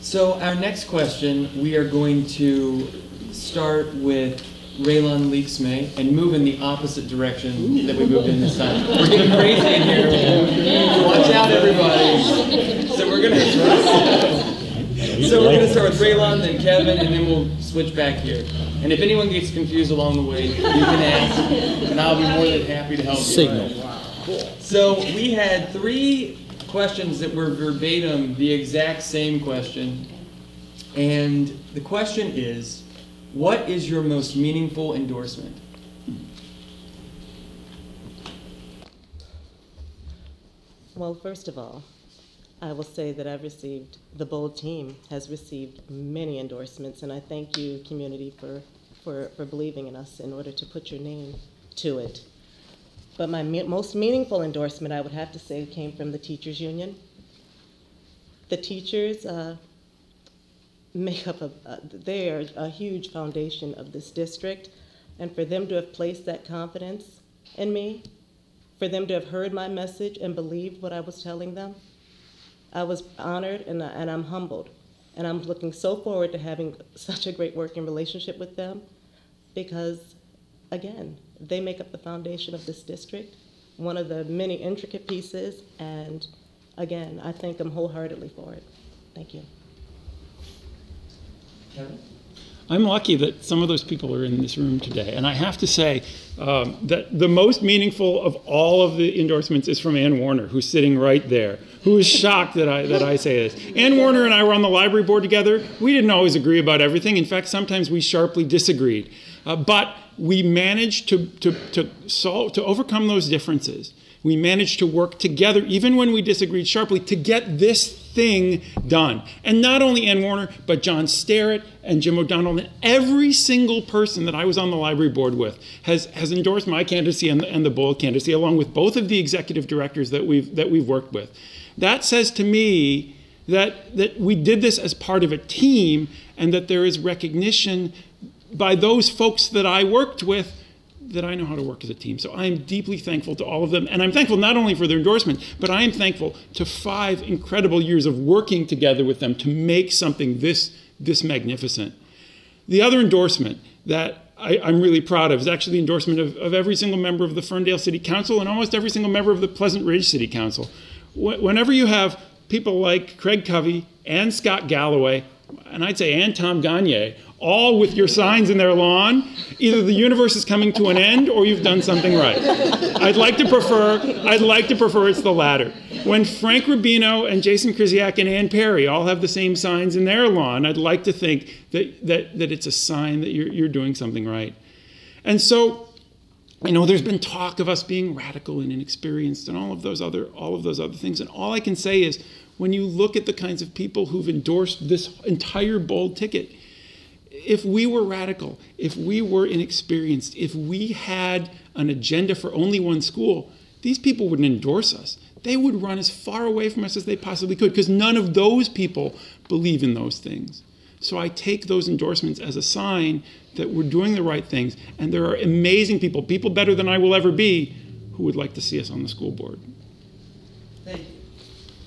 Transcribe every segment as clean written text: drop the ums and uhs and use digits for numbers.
So our next question, we are going to start with Raylon Leaksmay and move in the opposite direction that we moved in this time. We're getting crazy in here. Watch out, everybody. So we're gonna start with Raylon, then Kevin, and then we'll switch back here. And if anyone gets confused along the way, you can ask, and I'll be more than happy to help you. Signal. So we had 3 questions that were verbatim the exact same question. And the question is, what is your most meaningful endorsement? Well, first of all, I will say that the Bold team has received many endorsements, and I thank you, community, for believing in us in order to put your name to it. But my most meaningful endorsement, I would have to say, came from the Teachers Union. The teachers make up they are a huge foundation of this district, and for them to have placed that confidence in me, for them to have heard my message and believed what I was telling them, I was honored and I'm humbled. And I'm looking so forward to having such a great working relationship with them because, again, they make up the foundation of this district, one of the many intricate pieces, and again, I thank them wholeheartedly for it. Thank you. Kevin? I'm lucky that some of those people are in this room today. And I have to say that the most meaningful of all of the endorsements is from Ann Warner, who's sitting right there, who is shocked that I say this. Ann Warner and I were on the library board together. We didn't always agree about everything. In fact, sometimes we sharply disagreed. But we managed to overcome those differences. We managed to work together, even when we disagreed sharply, to get this thing done. And not only Ann Warner, but John Starrett and Jim O'Donnell, and every single person that I was on the library board with has endorsed my candidacy and the Bold candidacy, along with both of the executive directors that we've worked with. That says to me that we did this as part of a team, and that there is recognition by those folks that I worked with that I know how to work as a team. So I am deeply thankful to all of them. And I'm thankful not only for their endorsement, but I am thankful to 5 incredible years of working together with them to make something this magnificent. The other endorsement that I'm really proud of is actually the endorsement of every single member of the Ferndale City Council and almost every single member of the Pleasant Ridge City Council. Whenever you have people like Craig Covey and Scott Galloway, and I'd say and Tom Gagne, all with your signs in their lawn, either the universe is coming to an end or you've done something right. I'd like to prefer it's the latter. When Frank Rubino and Jason Krzyzak and Ann Perry all have the same signs in their lawn, I'd like to think that it's a sign that you're doing something right. And so, I know there's been talk of us being radical and inexperienced and all of those other things. And all I can say is, when you look at the kinds of people who've endorsed this entire Bold ticket, if we were radical, if we were inexperienced, if we had an agenda for only one school, these people wouldn't endorse us. They would run as far away from us as they possibly could, because none of those people believe in those things. So I take those endorsements as a sign that we're doing the right things, and there are amazing people better than I will ever be, who would like to see us on the school board. Thank you.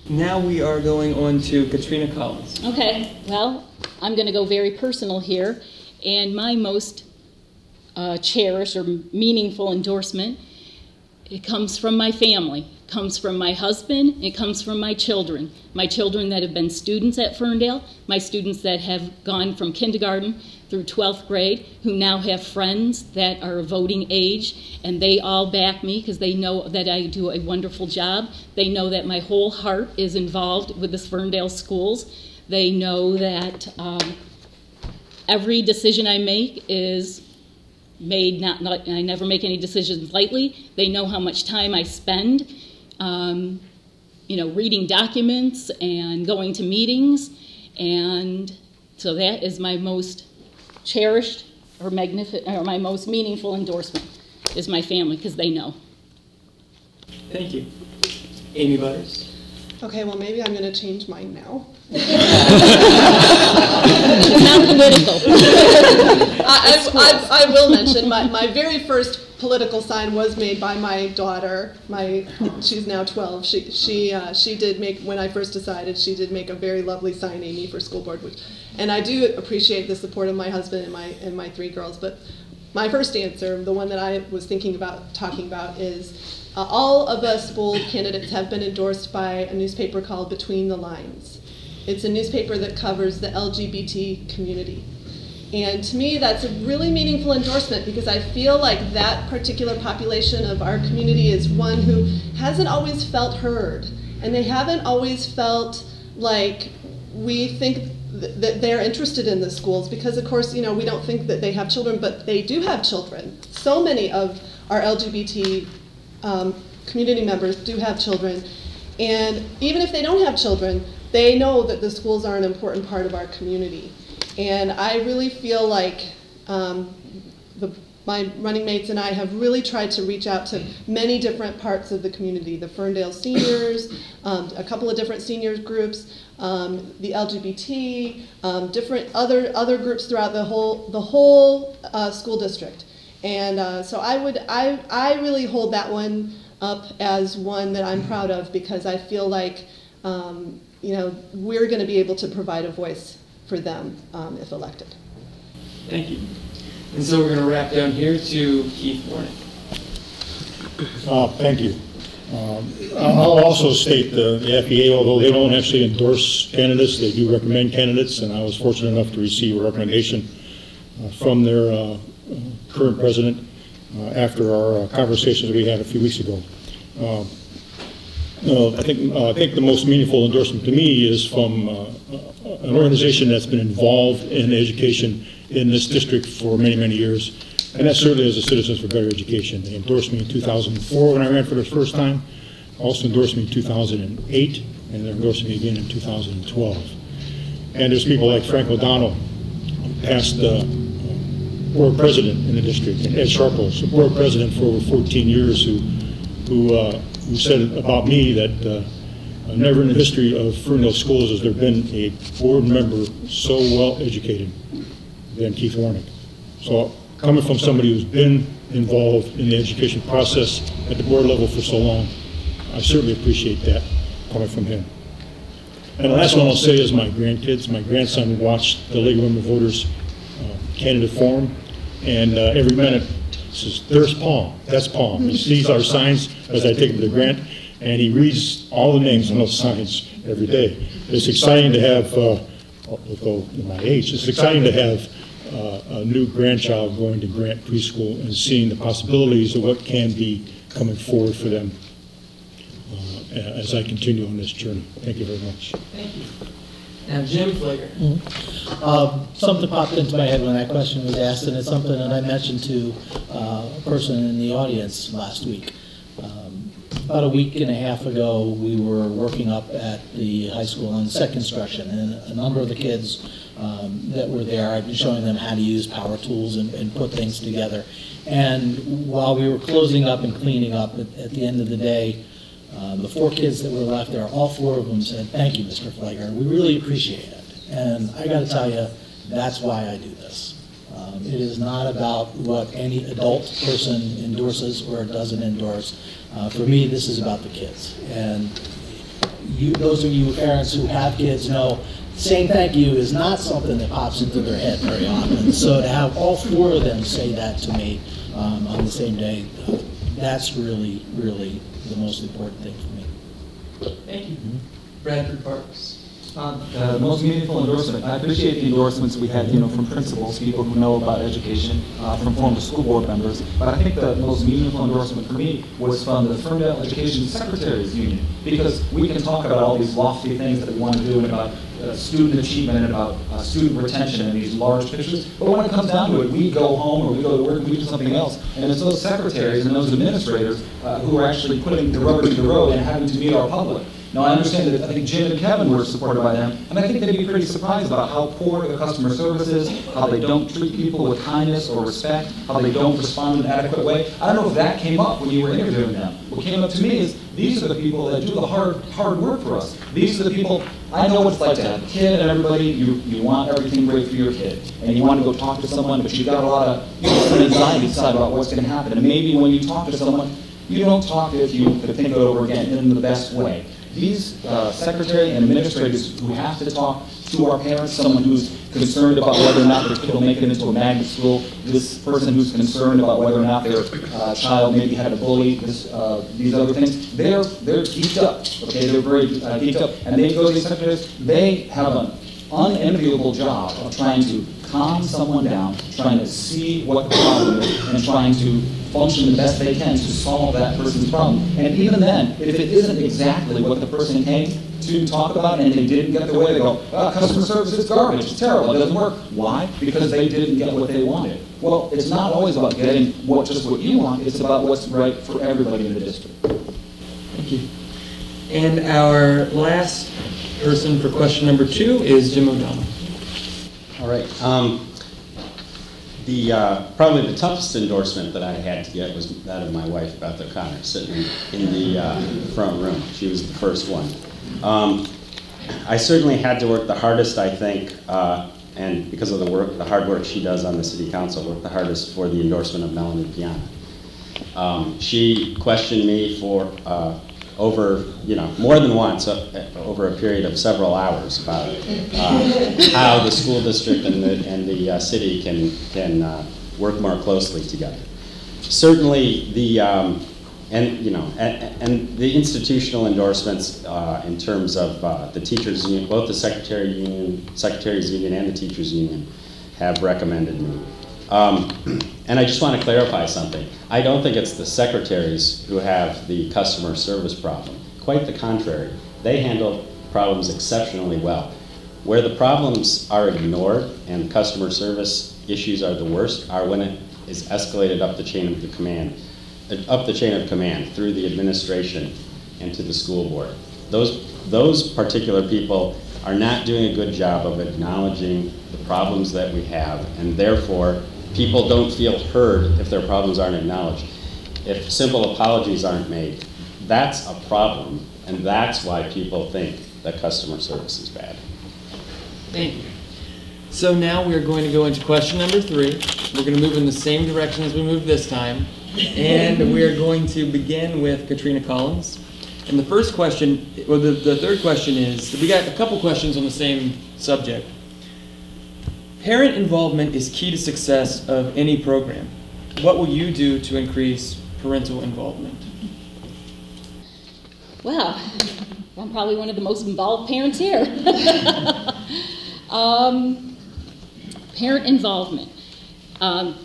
Now we are going on to Katrina Collins. Okay, well, I'm going to go very personal here, and my most cherished or meaningful endorsement, it comes from my family. It comes from my husband. It comes from my children that have been students at Ferndale, my students that have gone from kindergarten through 12th grade, who now have friends that are voting age, and they all back me because they know that I do a wonderful job. They know that my whole heart is involved with the Ferndale schools. They know that every decision I make is made, I never make any decisions lightly. They know how much time I spend, reading documents and going to meetings, and so that is my most cherished or my most meaningful endorsement is my family, because they know. Thank you. Amy Butters. Okay, well, maybe I'm going to change mine now. It's not political. I will mention my very first political sign was made by my daughter. She's now 12. She did make, when I first decided, she did make a very lovely sign, Amy, for school board. And I do appreciate the support of my husband and my 3 girls. But my first answer, the one that I was thinking about talking about, is all of us bold candidates have been endorsed by a newspaper called Between the Lines. It's a newspaper that covers the LGBT community. And to me, that's a really meaningful endorsement, because I feel like that particular population of our community is one who hasn't always felt heard. And they haven't always felt like we think that they're interested in the schools, because of course, you know, we don't think that they have children, but they do have children. So many of our LGBT community members do have children. And even if they don't have children, they know that the schools are an important part of our community. And I really feel like my running mates and I have really tried to reach out to many different parts of the community, the Ferndale seniors, a couple of different seniors groups, the LGBT, different other groups throughout the whole school district. And so I really hold that one up as one that I'm proud of, because I feel like you know, we're going to be able to provide a voice for them if elected. Thank you. And so we're going to wrap down here to Keith Warnick. Thank you. I'll also state the FEA, although they don't actually endorse candidates, they do recommend candidates, and I was fortunate enough to receive a recommendation from their current president after our conversations we had a few weeks ago. I think the most meaningful endorsement to me is from an organization that's been involved in education in this district for many, many years, and that certainly is the Citizens for Better Education. They endorsed me in 2004 when I ran for the first time, also endorsed me in 2008, and they endorsed me again in 2012. And there's people like Frank O'Donnell, past board president in the district, and Ed Sharples, board president for over 14 years, who said about me that never in the history of Ferndale schools has there been a board member so well educated than Keith Warnick. So coming from somebody who's been involved in the education process at the board level for so long, I certainly appreciate that coming from him. And the last one I'll say is my grandkids. My grandson watched the League of Women Voters candidate forum, and every minute says, "There's Paul, that's Paul." He sees our signs as I take him to the grant, and he reads all the names on those signs every day. It's exciting to have, although in my age, it's exciting to have a new grandchild going to Grant Preschool and seeing the possibilities of what can be coming forward for them as I continue on this journey. Thank you very much. Thank you. Now, Jim Flager. Something popped into my head when that question was asked, and it's something that I mentioned to a person in the audience last week. About a week and a half ago, we were working up at the high school on set construction, and a number of the kids that were there, I've been showing them how to use power tools and put things together. And while we were closing up and cleaning up, at the end of the day, the 4 kids that were left there, all 4 of them said, "Thank you, Mr. Flager. We really appreciate it." And I got to tell you, that's why I do this. It is not about what any adult person endorses or doesn't endorse. For me, this is about the kids. And those of you parents who have kids know saying thank you is not something that pops into their head very often. So to have all 4 of them say that to me on the same day, that's really, really the most important thing for me. Thank you. Bradford Parks. The most meaningful endorsement. I appreciate the endorsements we had, from principals, people who know about education, from former school board members. But I think the most meaningful endorsement for me was from the Ferndale Education Secretaries Union, because we can talk about all these lofty things that we want to do and about student achievement and about student retention and these large pictures. But when it comes down to it, we go home or we go to work and we do something else. And it's those secretaries and those administrators who are actually putting the rubber to the road and having to meet our public. Now, I understand that I think Jim and Kevin were supported by them, and I think they'd be pretty surprised about how poor the customer service is, how they don't treat people with kindness or respect, how they don't respond in an adequate way. I don't know if that came up when you were interviewing them. What came up to me is These are the people that do the hard work for us. These are the people, I know what it's like to have a kid and everybody, you want everything great for your kid. And you want to go talk to someone, but you've got a lot of some anxiety inside about what's going to happen. And maybe when you talk to someone, you don't talk if you could think it over again in the best way. These secretary and administrators who have to talk to our parents, someone who's concerned about whether or not their kid will make it into a magnet school, this person who's concerned about whether or not their child maybe had a bully, these other things, they're geeked up, okay, they're very geeked up, and they go to these secretaries, they have an unenviable job of trying to calm someone down, trying to see what the problem is, and trying to function the best they can to solve that person's problem. And even then, if it isn't exactly what the person came to talk about and they didn't get their way, they go, customer service is garbage, it's terrible, it doesn't work. Why? Because they didn't get what they wanted. Well, it's not always about getting just what you want, it's about what's right for everybody in the district. Thank you. And our last person for question number 2 is Jim O'Donnell. All right. Probably the toughest endorsement that I had to get was that of my wife, Beth O'Connor, sitting in the front room. She was the first one. I certainly had to work the hardest, I think, and because of the hard work she does on the city council, work the hardest for the endorsement of Melanie Piana. She questioned me for over, more than once, over a period of several hours about how the school district and the city can work more closely together. Certainly, the and the institutional endorsements in terms of the teachers union, both the secretaries union and the teachers union have recommended me. And I just want to clarify something. I don't think it's the secretaries who have the customer service problem. Quite the contrary. They handle problems exceptionally well. Where the problems are ignored and customer service issues are the worst are when it is escalated up the chain of command through the administration and to the school board. Those particular people are not doing a good job of acknowledging the problems that we have, and therefore people don't feel heard if their problems aren't acknowledged. If simple apologies aren't made, that's a problem, and that's why people think that customer service is bad. Thank you. So now we're going to go into question number 3. We're going to move in the same direction as we moved this time, and we're going to begin with Katrina Collins. And the first question, well, the third question is, we got a couple questions on the same subject. Parent involvement is key to success of any program. What will you do to increase parental involvement? Well, I'm probably one of the most involved parents here. Parent involvement.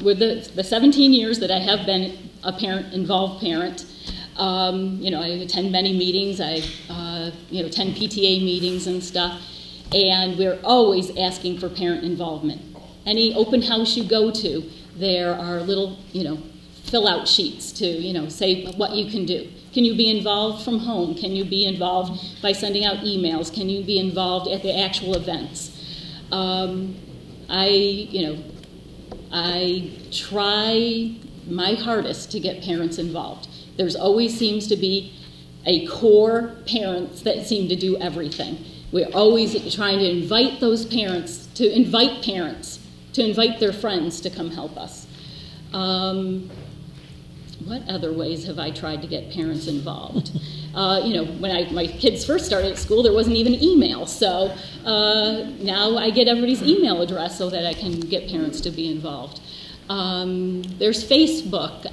With the 17 years that I have been a involved parent, I attend many meetings. I attend PTA meetings and stuff. And we're always asking for parent involvement. Any open house you go to, there are little, fill-out sheets to, say what you can do. Can you be involved from home? Can you be involved by sending out emails? Can you be involved at the actual events? I try my hardest to get parents involved. There's always seems to be a core parents that seem to do everything. We're always trying to invite those parents, to invite their friends to come help us. What other ways have I tried to get parents involved? When my kids first started at school, there wasn't even email. So now I get everybody's email address so that I can get parents to be involved. There's Facebook.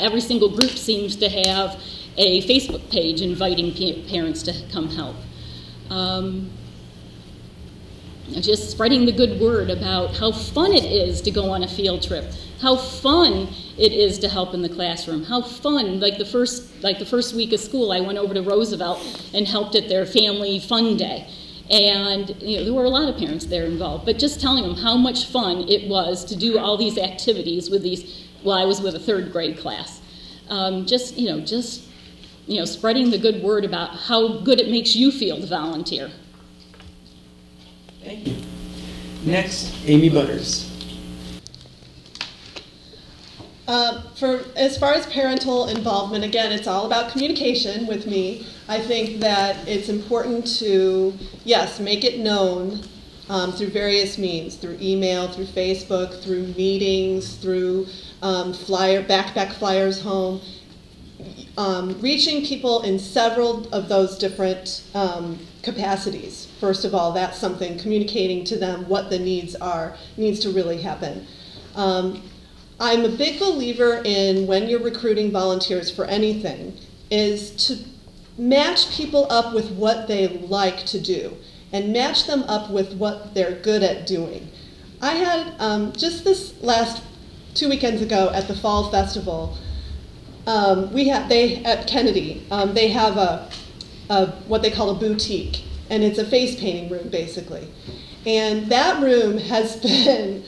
Every single group seems to have a Facebook page inviting parents to come help. Just spreading the good word about how fun it is to go on a field trip, how fun it is to help in the classroom, how fun, like the first week of school, I went over to Roosevelt and helped at their family fun day. And there were a lot of parents there involved, but just telling them how much fun it was to do all these activities with I was with a 3rd grade class. Spreading the good word about how good it makes you feel to volunteer. Thank you. Next, Amy Butters. As far as parental involvement, again, it's all about communication with me. I think that it's important to, yes, make it known through various means, through email, through Facebook, through meetings, through backpack flyers home, reaching people in several of those different capacities. First of all, that's something, communicating to them what the needs are, needs to really happen. I'm a big believer in, when you're recruiting volunteers for anything, is to match people up with what they like to do and match them up with what they're good at doing. I had, just this last 2 weekends ago at the Fall Festival, at Kennedy, they have what they call a boutique, and it's a face painting room, basically. And that room has been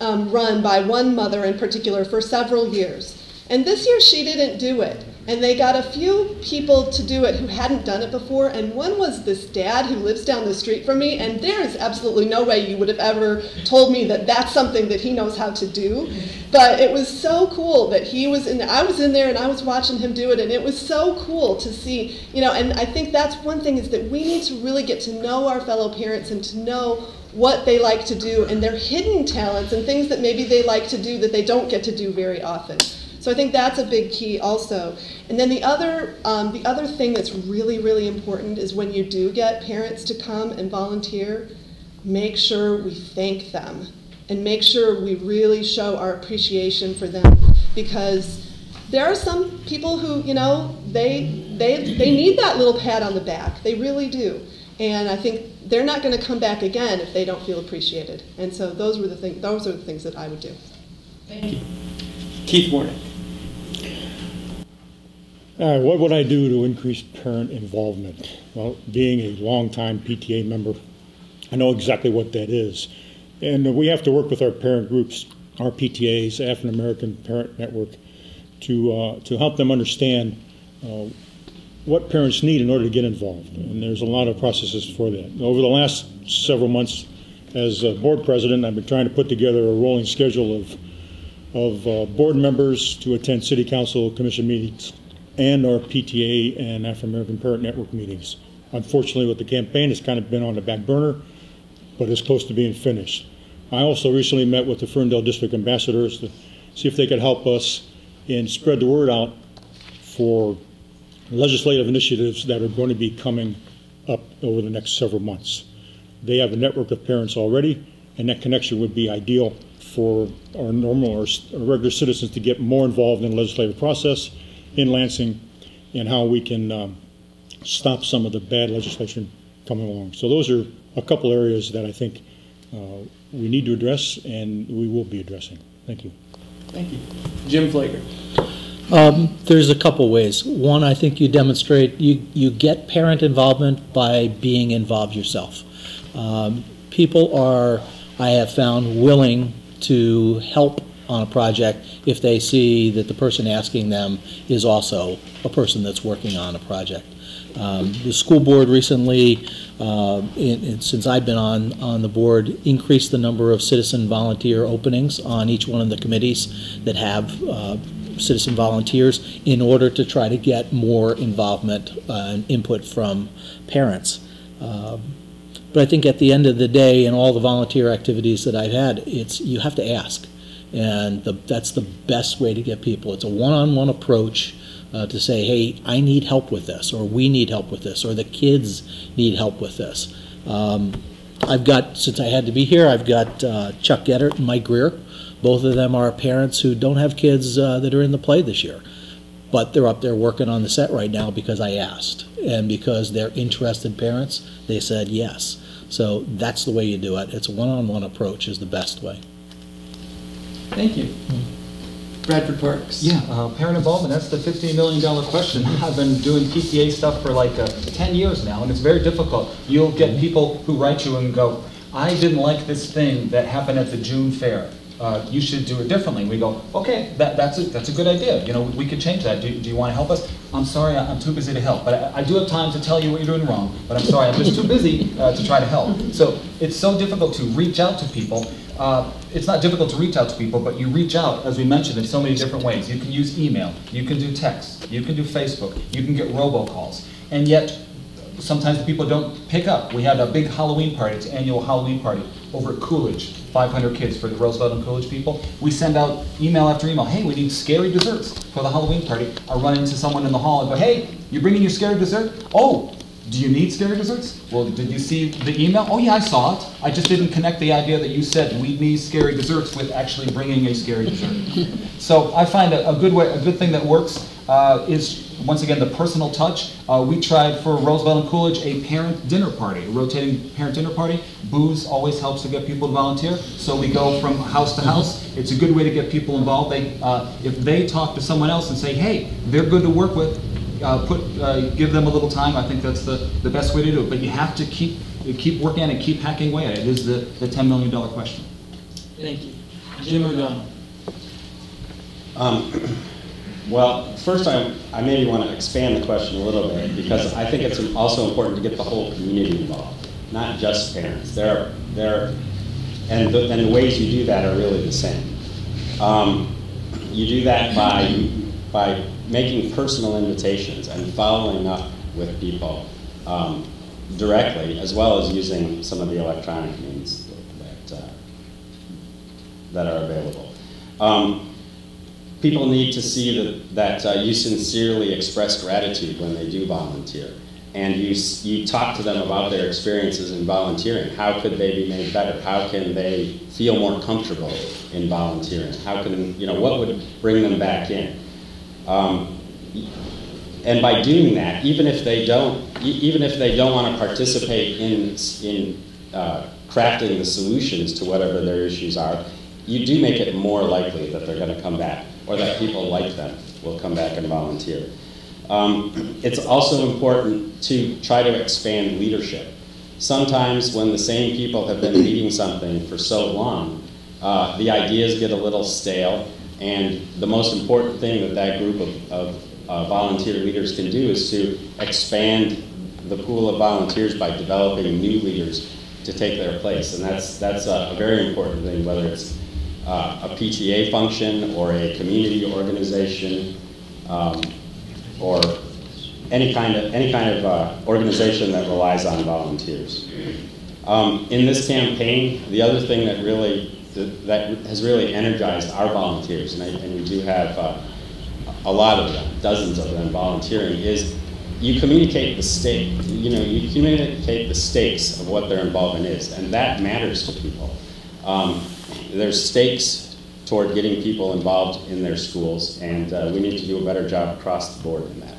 run by one mother in particular for several years. And this year she didn't do it. And they got a few people to do it who hadn't done it before, and one was this dad who lives down the street from me, and there is absolutely no way you would have ever told me that that's something that he knows how to do. But it was so cool that he was in there. I was in there and I was watching him do it, and it was so cool to see, you know, and I think that's one thing, is that we need to really get to know our fellow parents and to know what they like to do and their hidden talents and things that maybe they like to do that they don't get to do very often. So I think that's a big key also. And then the other thing that's really, really important is, when you do get parents to come and volunteer, make sure we thank them and make sure we really show our appreciation for them, because there are some people who, you know, they need that little pat on the back. They really do. And I think they're not going to come back again if they don't feel appreciated. And so those are the things that I would do. Thank you. Keith Warnick. What would I do to increase parent involvement? Well, being a longtime PTA member, I know exactly what that is. And we have to work with our parent groups, our PTAs, African American Parent Network, to help them understand what parents need in order to get involved. And there's a lot of processes for that. Over the last several months, as board president, I've been trying to put together a rolling schedule of board members to attend city council commission meetings and our PTA and African American Parent Network meetings. Unfortunately, with the campaign, it's kind of been on the back burner, but it's close to being finished. I also recently met with the Ferndale District Ambassadors to see if they could help us and spread the word out for legislative initiatives that are going to be coming up over the next several months. They have a network of parents already, and that connection would be ideal for our normal or regular citizens to get more involved in the legislative process in Lansing, and how we can stop some of the bad legislation coming along. So those are a couple areas that I think we need to address, and we will be addressing. Thank you. Thank you. Jim Flager. There's a couple ways. One, I think you demonstrate, you get parent involvement by being involved yourself. People are, I have found, willing to help on a project if they see that the person asking them is also a person that's working on a project. The school board recently, since I've been on the board, increased the number of citizen volunteer openings on each one of the committees that have citizen volunteers, in order to try to get more involvement and input from parents. But I think at the end of the day, in all the volunteer activities that I've had, you have to ask. And that's the best way to get people. It's a one-on-one approach to say, hey, I need help with this, or we need help with this, or the kids need help with this. I've got, since I had to be here, I've got Chuck Gettert and Mike Greer. Both of them are parents who don't have kids that are in the play this year. But they're up there working on the set right now because I asked. And because they're interested parents, they said yes. So that's the way you do it. It's a one-on-one approach is the best way. Thank you. Bradford Parks. Yeah, parent involvement, that's the $15 million question. I've been doing PTA stuff for like 10 years now, and it's very difficult. You'll get people who write you and go, I didn't like this thing that happened at the June fair. You should do it differently. We go, okay, that's a good idea. You know, we could change that. Do you want to help us? I'm sorry, I'm too busy to help. But I do have time to tell you what you're doing wrong. But I'm sorry, I'm just too busy to try to help. So it's so difficult to reach out to people. it's not difficult to reach out to people, but you reach out, as we mentioned, in so many different ways. You can use email, you can do text, you can do Facebook, you can get robocalls, and yet sometimes people don't pick up. We had a big Halloween party, it's an annual Halloween party over at Coolidge, 500 kids for the Roosevelt and Coolidge people. We send out email after email, hey, we need scary desserts for the Halloween party. I run into someone in the hall and go, hey, you bringing your scary dessert? Oh, do you need scary desserts? Well, did you see the email? Oh yeah, I saw it. I just didn't connect the idea that you said we need scary desserts with actually bringing a scary dessert. So I find a good thing that works is, once again, the personal touch. We tried for Roosevelt and Coolidge a parent dinner party, a rotating parent dinner party. Booze always helps to get people to volunteer, so we go from house to house. It's a good way to get people involved. If they talk to someone else and say, hey, they're good to work with, give them a little time. I think that's the best way to do it. But you have to keep working on it, keep hacking away at it. It is the $10 million question. Thank you. Jim O'Donnell. Well, first I maybe want to expand the question a little bit, because I think it's also important to get the whole community involved, not just parents. And the ways you do that are really the same. You do that by making personal invitations and following up with people directly, as well as using some of the electronic means that are available. People need to see that you sincerely express gratitude when they do volunteer. And you talk to them about their experiences in volunteering. How could they be made better? How can they feel more comfortable in volunteering? How can, what would bring them back in? And by doing that, even if they don't want to participate in crafting the solutions to whatever their issues are, you do make it more likely that they're going to come back, or that people like them will come back and volunteer. It's also important to try to expand leadership. Sometimes when the same people have been leading something for so long, the ideas get a little stale, and the most important thing that group of volunteer leaders can do is to expand the pool of volunteers by developing new leaders to take their place. And that's a very important thing, whether it's a PTA function or a community organization, or any kind of organization that relies on volunteers. In this campaign, the other thing that has really energized our volunteers, and we do have a lot of them, dozens of them volunteering, is you communicate the stake. You communicate the stakes of what their involvement is, and that matters to people. There's stakes toward getting people involved in their schools, and we need to do a better job across the board in that.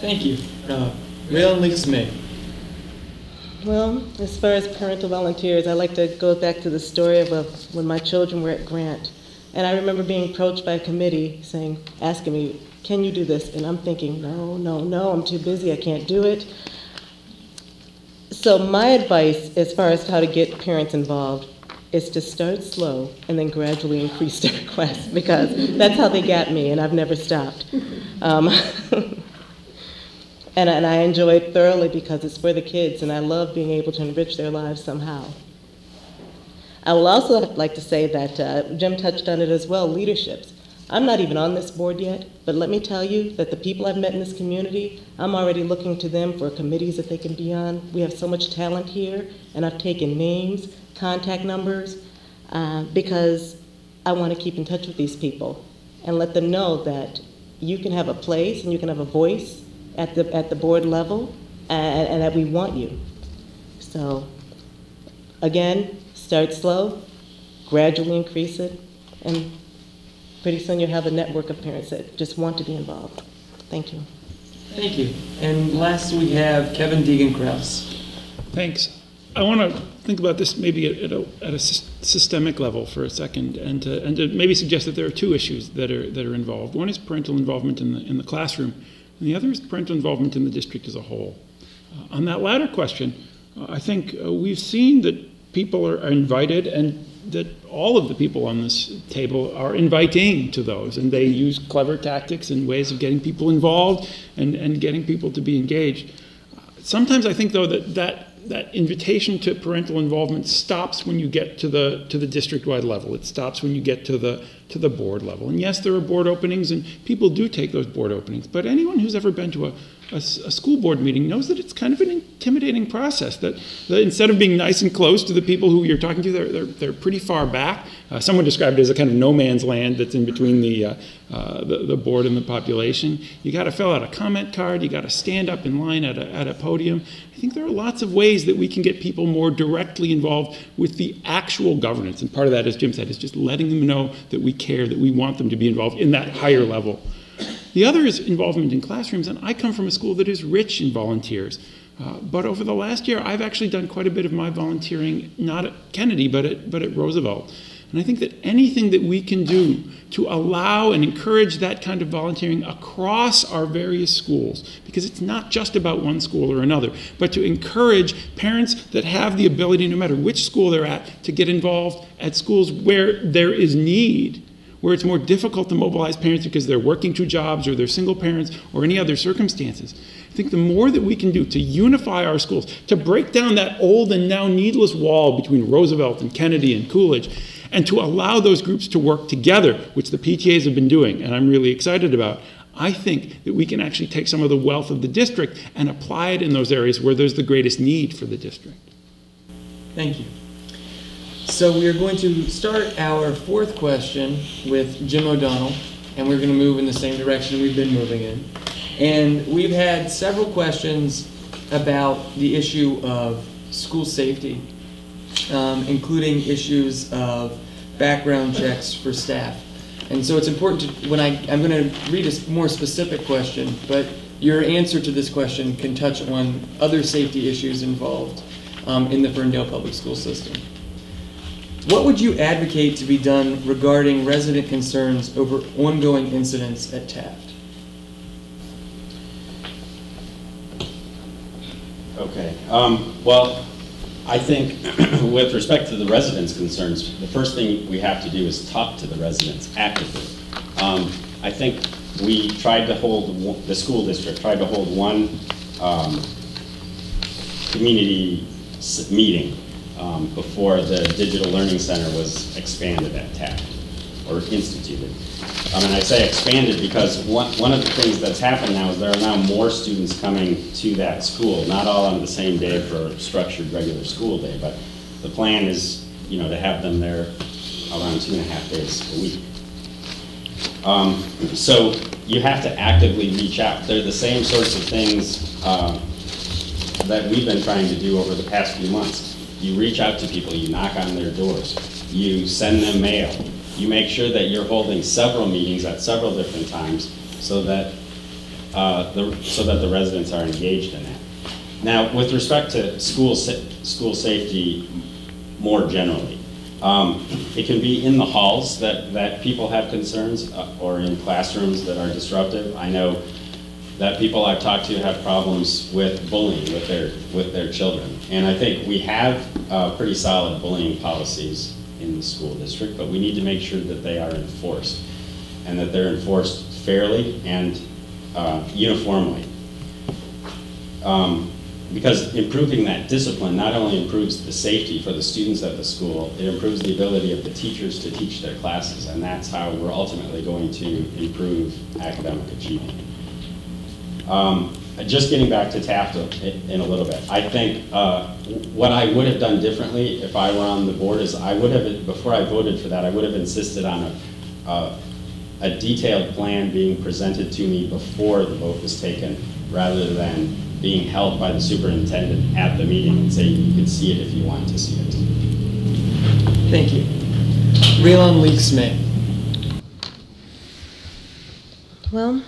Thank you. Raylan Leaks-May. Well, as far as parental volunteers, I like to go back to the story of when my children were at Grant. And I remember being approached by a committee asking me, can you do this? And I'm thinking, no, I'm too busy, I can't do it. So my advice as far as how to get parents involved is to start slow and then gradually increase the request, because that's how they got me, and I've never stopped. And I enjoy it thoroughly because it's for the kids, and I love being able to enrich their lives somehow. I will also like to say that Jim touched on it as well, leaderships. I'm not even on this board yet, but let me tell you that the people I've met in this community, I'm already looking to them for committees that they can be on. We have so much talent here, and I've taken names, contact numbers, because I want to keep in touch with these people and let them know that you can have a place and you can have a voice at the board level, and that we want you. So, again, start slow, gradually increase it, and pretty soon you'll have a network of parents that just want to be involved. Thank you. Thank you. And last we have Kevin Deegan-Krause. Thanks. I want to think about this maybe at a systemic level for a second, and to maybe suggest that there are two issues that are involved. One is parental involvement in the classroom, and the other is parental involvement in the district as a whole. On that latter question, I think we've seen that people are invited, and that all of the people on this table are inviting to those, and they use clever tactics and ways of getting people involved and getting people to be engaged. Sometimes I think, though, that that invitation to parental involvement stops when you get to the district-wide level. It stops when you get to the board level. And yes, there are board openings, and people do take those board openings. But anyone who's ever been to a school board meeting knows that it's kind of an intimidating process, that instead of being nice and close to the people who you're talking to, they're pretty far back. Someone described it as a kind of no man's land that's in between the board and the population. You got to fill out a comment card. You got to stand up in line at a podium. I think there are lots of ways that we can get people more directly involved with the actual governance. And part of that, as Jim said, is just letting them know that we care, that we want them to be involved in that higher level. The other is involvement in classrooms, and I come from a school that is rich in volunteers. But over the last year, I've actually done quite a bit of my volunteering, not at Kennedy, but at Roosevelt. And I think that anything that we can do to allow and encourage that kind of volunteering across our various schools, because it's not just about one school or another, but to encourage parents that have the ability, no matter which school they're at, to get involved at schools where there is need, where it's more difficult to mobilize parents because they're working 2 jobs or they're single parents or any other circumstances. I think the more that we can do to unify our schools, to break down that old and now needless wall between Roosevelt and Kennedy and Coolidge, and to allow those groups to work together, which the PTAs have been doing, and I'm really excited about, I think that we can actually take some of the wealth of the district and apply it in those areas where there's the greatest need for the district. Thank you. So we are going to start our 4th question with Jim O'Donnell, and we're going to move in the same direction we've been moving in. And we've had several questions about the issue of school safety, including issues of background checks for staff. And so it's important to, I'm going to read a more specific question, but your answer to this question can touch on other safety issues involved in the Ferndale Public School System. What would you advocate to be done regarding resident concerns over ongoing incidents at Taft? Okay. Well, I think with respect to the residents' concerns, the first thing we have to do is talk to the residents actively. I think we tried to hold, the school district tried to hold one community meeting before the Digital Learning Center was expanded at Taft, or instituted. And I say expanded because one of the things that's happened now is there are now more students coming to that school, not all on the same day for a structured regular school day, but the plan is, to have them there around 2.5 days a week. So you have to actively reach out. They're the same sorts of things that we've been trying to do over the past few months. You reach out to people, you knock on their doors, you send them mail, you make sure that you're holding several meetings at several different times so that the residents are engaged in that. Now, with respect to school safety more generally, it can be in the halls that people have concerns or in classrooms that are disruptive. I know that people I've talked to have problems with bullying with their children. And I think we have pretty solid bullying policies in the school district, but we need to make sure that they are enforced and that they're enforced fairly and uniformly. Because improving that discipline not only improves the safety for the students at the school, it improves the ability of the teachers to teach their classes, and that's how we're ultimately going to improve academic achievement. Just getting back to Taft in a little bit, I think what I would have done differently if I were on the board is I would have, before I voted for that, I would have insisted on a detailed plan being presented to me before the vote was taken, rather than being held by the superintendent at the meeting and saying you could see it if you want to see it. Thank you. Raylon Leaks-May. Well,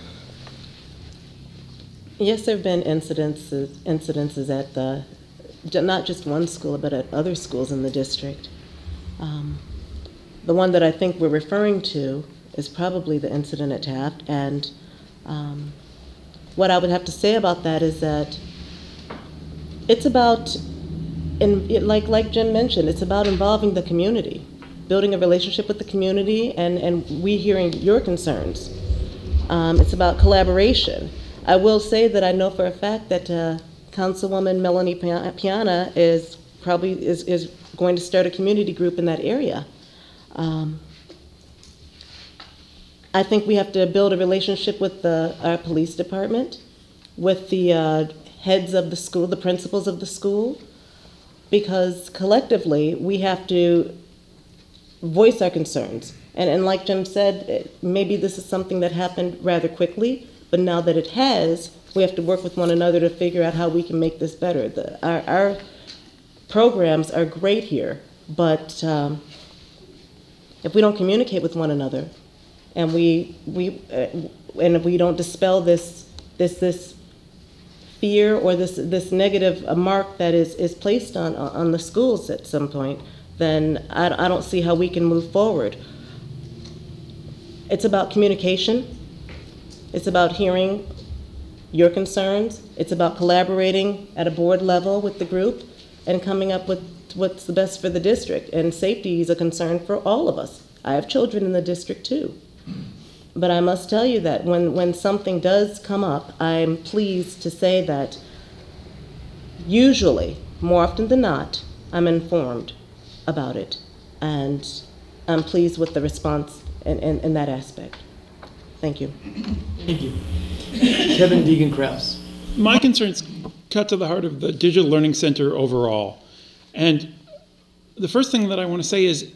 yes, there have been incidences at not just one school, but at other schools in the district. The one that I think we're referring to is probably the incident at Taft, and what I would have to say about that is that it's about, like Jim mentioned, it's about involving the community, building a relationship with the community, and we hearing your concerns. It's about collaboration. I will say that I know for a fact that Councilwoman Melanie Piana is going to start a community group in that area. I think we have to build a relationship with our police department, with the heads of the school, the principals of the school, because collectively we have to voice our concerns. And like Jim said, maybe this is something that happened rather quickly, but now that it has, we have to work with one another to figure out how we can make this better. Our programs are great here, but if we don't communicate with one another, and if we don't dispel this fear or this negative mark that is placed on the schools at some point, then I don't see how we can move forward. It's about communication. It's about hearing your concerns. It's about collaborating at a board level with the group and coming up with what's the best for the district. And safety is a concern for all of us. I have children in the district too. But I must tell you that when something does come up, I'm pleased to say that usually, more often than not, I'm informed about it. And I'm pleased with the response in that aspect. Thank you. Thank you. Kevin Deegan-Krause. My concerns cut to the heart of the Digital Learning Center overall. And the first thing that I want to say is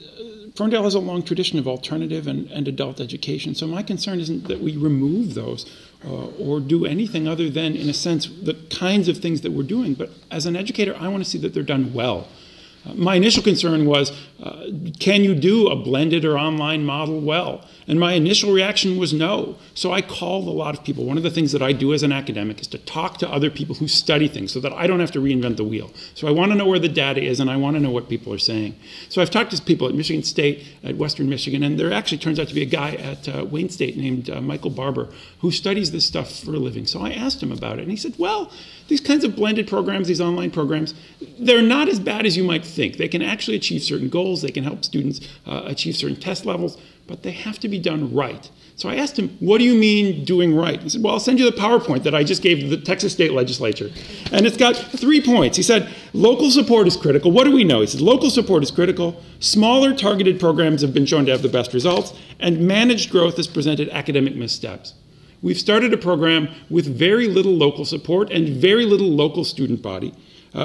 Ferndale has a long tradition of alternative and adult education. So my concern isn't that we remove those or do anything other than, in a sense, the kinds of things that we're doing. But as an educator, I want to see that they're done well. My initial concern was, can you do a blended or online model well? And my initial reaction was no. So I called a lot of people. One of the things that I do as an academic is to talk to other people who study things so that I don't have to reinvent the wheel. So I want to know where the data is, and I want to know what people are saying. So I've talked to people at Michigan State, at Western Michigan, and there actually turns out to be a guy at Wayne State named Michael Barber who studies this stuff for a living. So I asked him about it, and he said, well, these kinds of blended programs, these online programs, they're not as bad as you might think. They can actually achieve certain goals. They can help students achieve certain test levels, but they have to be done right. So I asked him, what do you mean doing right? He said, well, I'll send you the PowerPoint that I just gave to the Texas State Legislature. And it's got 3 points. He said, local support is critical. What do we know? He said, local support is critical. Smaller targeted programs have been shown to have the best results. And managed growth has presented academic missteps. We've started a program with very little local support and very little local student body.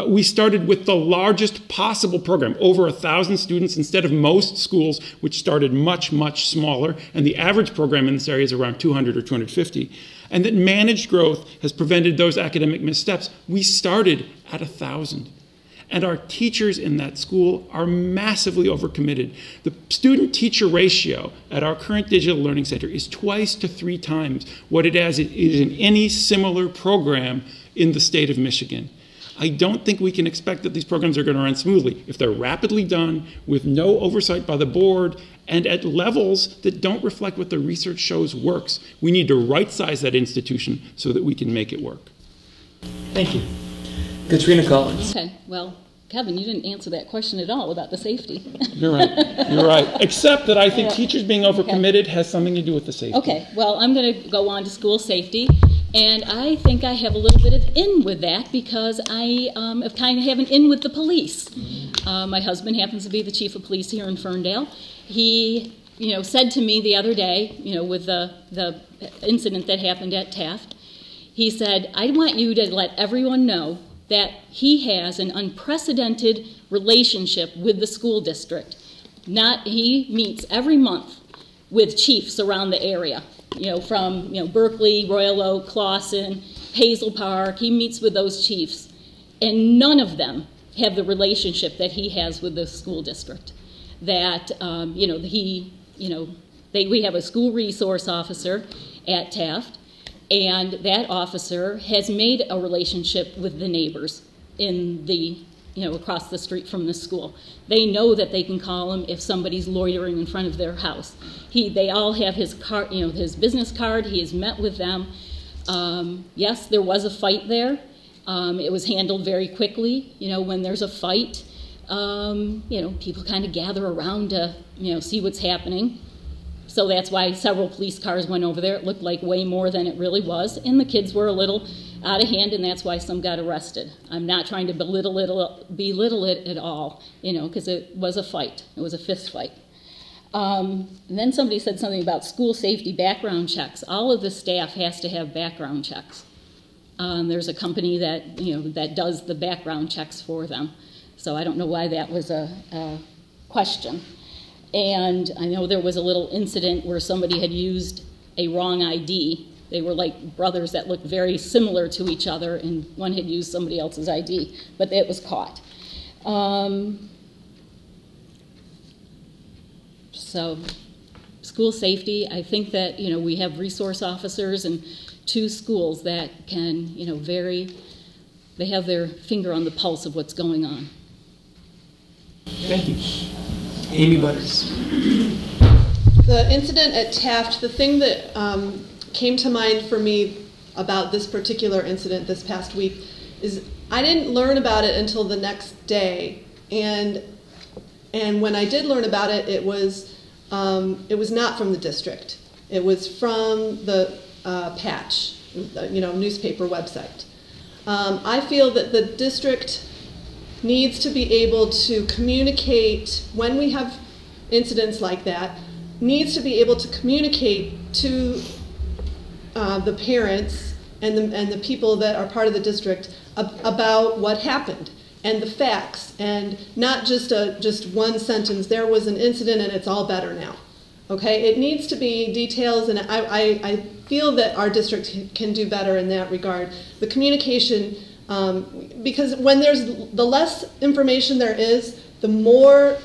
We started with the largest possible program, over 1,000 students instead of most schools, which started much, much smaller, and the average program in this area is around 200 or 250. And that managed growth has prevented those academic missteps. We started at 1,000. And our teachers in that school are massively overcommitted. The student-teacher ratio at our current digital learning center is 2 to 3 times what it is in any similar program in the state of Michigan. I don't think we can expect that these programs are going to run smoothly if they're rapidly done with no oversight by the board and at levels that don't reflect what the research shows works. We need to right-size that institution so that we can make it work. Thank you. Katrina Collins. Okay, well, Kevin, you didn't answer that question at all about the safety. You're right. You're right. Except that I think teachers being overcommitted has something to do with the safety. Okay, well, I'm going to go on to school safety. And I think I have a little bit of in with that because I kind of have an in with the police. My husband happens to be the chief of police here in Ferndale. He, said to me the other day, with the incident that happened at Taft, he said, I want you to let everyone know that he has an unprecedented relationship with the school district. He meets every month with chiefs around the area. From Berkeley, Royal Oak, Clawson, Hazel Park. He meets with those chiefs, and none of them have the relationship that he has with the school district. That we have a school resource officer at Taft, and that officer has made a relationship with the neighbors in the across the street from the school. They know that they can call him if somebody's loitering in front of their house. They all have his card, his business card. He has met with them. Yes, there was a fight there. It was handled very quickly. When there's a fight, people kind of gather around to, see what's happening. So that's why several police cars went over there. It looked like way more than it really was, and the kids were a little out of hand, and that's why some got arrested. I'm not trying to belittle it at all, you know, because it was a fight. It was a fist fight. And then somebody said something about school safety background checks. All of the staff has to have background checks. There's a company that, you know, that does the background checks for them. So I don't know why that was a question. And I know there was a little incident where somebody had used a wrong ID. They were like brothers that looked very similar to each other, and one had used somebody else's ID, but it was caught. So school safety, I think that, you know, we have resource officers in 2 schools that can, you know, they have their finger on the pulse of what's going on. Thank you. Amy Butters. The incident at Taft, the thing that came to mind for me about this particular incident this past week is I didn't learn about it until the next day, and when I did learn about it, it was not from the district. It was from the Patch, you know, newspaper website. I feel that the district needs to be able to communicate when we have incidents like that, needs to be able to communicate to the parents and the people that are part of the district about what happened and the facts, and not just one sentence, there was an incident and it's all better now. Okay, it needs to be details, and I feel that our district can do better in that regard. The communication, because when the less information there is, the more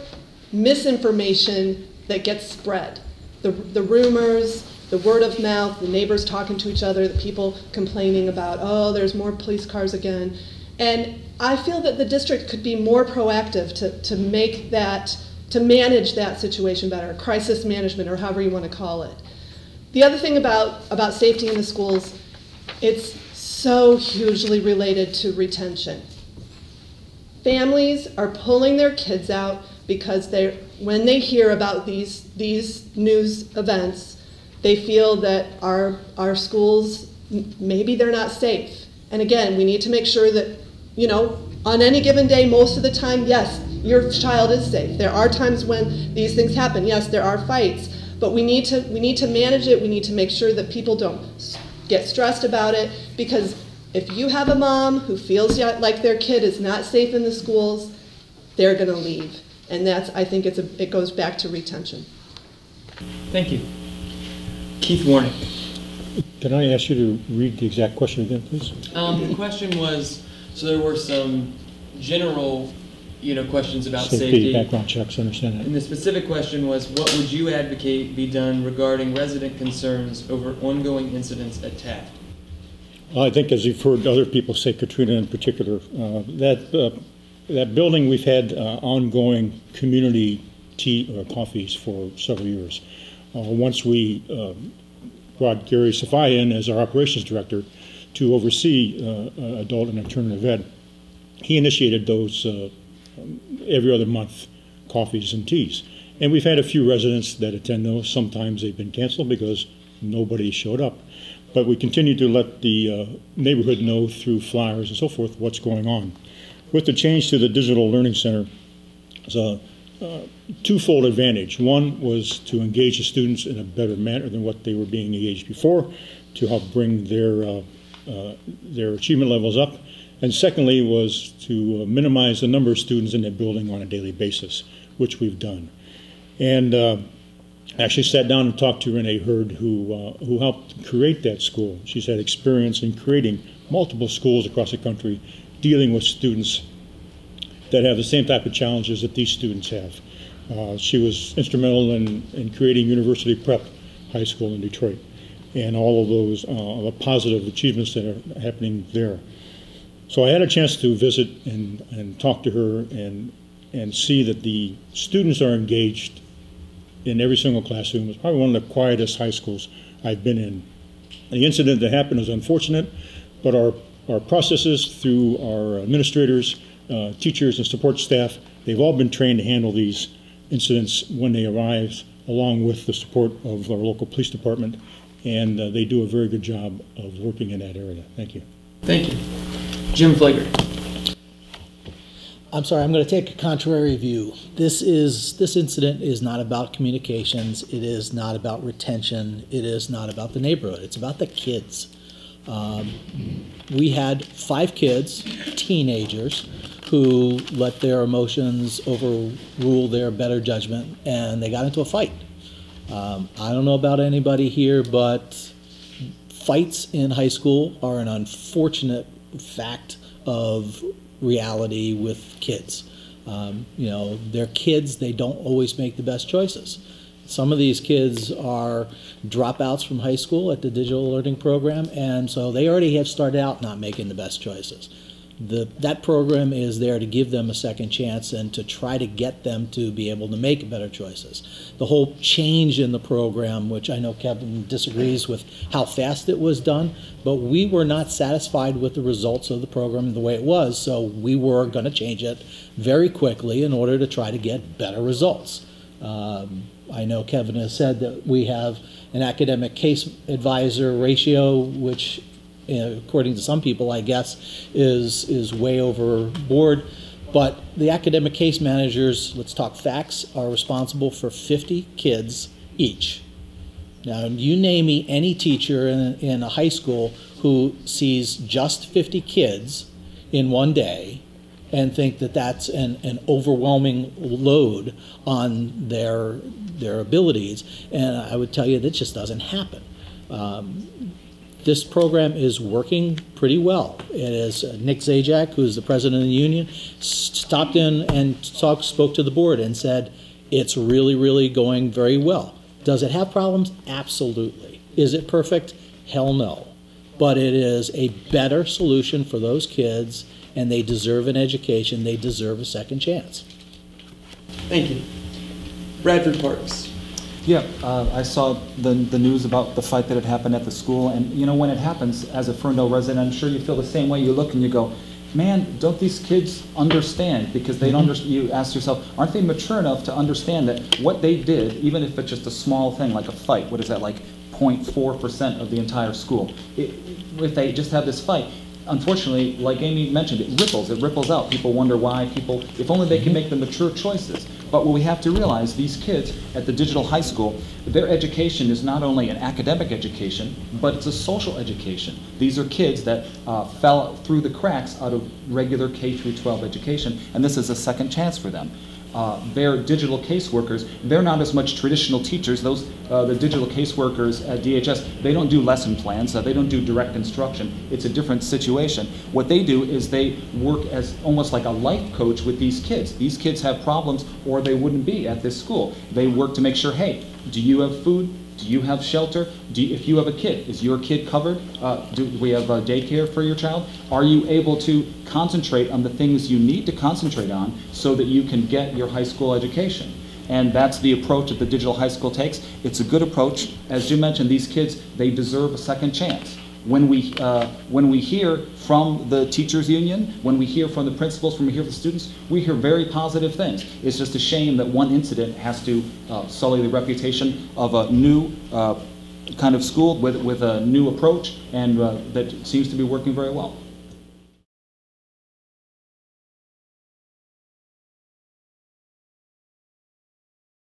misinformation that gets spread. The rumors, the word of mouth, the neighbors talking to each other, the people complaining about, oh, there's more police cars again. And I feel that the district could be more proactive to make that, to manage that situation better, crisis management, or however you want to call it. The other thing about safety in the schools, it's so hugely related to retention. Families are pulling their kids out because when they hear about these news events, they feel that our schools, maybe they're not safe. And again, we need to make sure that, you know, on any given day, most of the time, yes, your child is safe. There are times when these things happen. Yes, there are fights, but we need to manage it. We need to make sure that people don't get stressed about it, because if you have a mom who feels like their kid is not safe in the schools, they're going to leave. And that's, I think it goes back to retention. Thank you. Keith Warnick. Can I ask you to read the exact question again, please? The question was, so there were some general, you know, questions about safety. Background checks, I understand that. And the specific question was, what would you advocate be done regarding resident concerns over ongoing incidents at Taft? I think, as you've heard other people say, Katrina in particular, that building, we've had ongoing community tea or coffees for several years. Once we brought Gary Safai in as our operations director to oversee adult and alternative ed, he initiated those every other month coffees and teas. And we've had a few residents that attend those. Sometimes they've been canceled because nobody showed up. But we continue to let the neighborhood know through flyers and so forth what's going on. With the change to the Digital Learning Center, it's a twofold advantage. One was to engage the students in a better manner than what they were being engaged before, to help bring their achievement levels up. And secondly was to minimize the number of students in that building on a daily basis, which we've done. And actually sat down and talked to Renee Hurd, who helped create that school. She's had experience in creating multiple schools across the country, dealing with students that have the same type of challenges that these students have. She was instrumental in creating University Prep High School in Detroit, and all of those positive achievements that are happening there. So I had a chance to visit and talk to her and see that the students are engaged in every single classroom. It's probably one of the quietest high schools I've been in. The incident that happened was unfortunate, but our processes through our administrators, teachers, and support staff, they've all been trained to handle these incidents when they arrive, along with the support of our local police department, and they do a very good job of working in that area. Thank you. Thank you. Jim Flager. I'm sorry, I'm going to take a contrary view. This incident is not about communications. It is not about retention. It is not about the neighborhood. It's about the kids. We had 5 kids, teenagers, who let their emotions overrule their better judgment, and they got into a fight. I don't know about anybody here, but fights in high school are an unfortunate fact of reality with kids. You know, they're kids, they don't always make the best choices. Some of these kids are dropouts from high school at the digital learning program, and so they already have started out not making the best choices. That program is there to give them a second chance and to try to get them to be able to make better choices. The whole change in the program, which I know Kevin disagrees with how fast it was done, but we were not satisfied with the results of the program the way it was, so we were going to change it very quickly in order to try to get better results. I know Kevin has said that we have an academic case advisor ratio, which according to some people, I guess, is way overboard. But the academic case managers, let's talk facts, are responsible for 50 kids each. Now, you name me any teacher in a high school who sees just 50 kids in one day and think that that's an overwhelming load on their abilities. And I would tell you that just doesn't happen. This program is working pretty well. It is Nick Zajac, who's the president of the union, stopped in and spoke to the board and said, it's really, really going very well. Does it have problems? Absolutely. Is it perfect? Hell no. But it is a better solution for those kids, and they deserve an education. They deserve a second chance. Thank you. Bradford Parks. Yeah, I saw the news about the fight that had happened at the school, and you know, when it happens, as a Ferndale resident, I'm sure you feel the same way. You look and you go, man, don't these kids understand? Because they don't. You ask yourself, aren't they mature enough to understand that what they did, even if it's just a small thing like a fight, what is that, like 0.4% of the entire school? If they just have this fight, unfortunately, like Amy mentioned, it ripples out. People wonder why if only they can make the mature choices. But what we have to realize, these kids at the digital high school, their education is not only an academic education, but it's a social education. These are kids that fell through the cracks out of regular K through 12 education, and this is a second chance for them. They're digital caseworkers. They're not as much traditional teachers. The digital caseworkers at DHS, they don't do lesson plans. They don't do direct instruction. It's a different situation. What they do is they work as almost like a life coach with these kids. These kids have problems or they wouldn't be at this school. They work to make sure, hey, do you have food? Do you have shelter? If you have a kid, is your kid covered? Do we have daycare for your child? Are you able to concentrate on the things you need to concentrate on so that you can get your high school education? And that's the approach that the digital high school takes. It's a good approach. As Jim mentioned, these kids, they deserve a second chance. When we hear from the teachers union, when we hear from the principals, when we hear from the students, we hear very positive things. It's just a shame that one incident has to sully the reputation of a new kind of school with a new approach, and that seems to be working very well.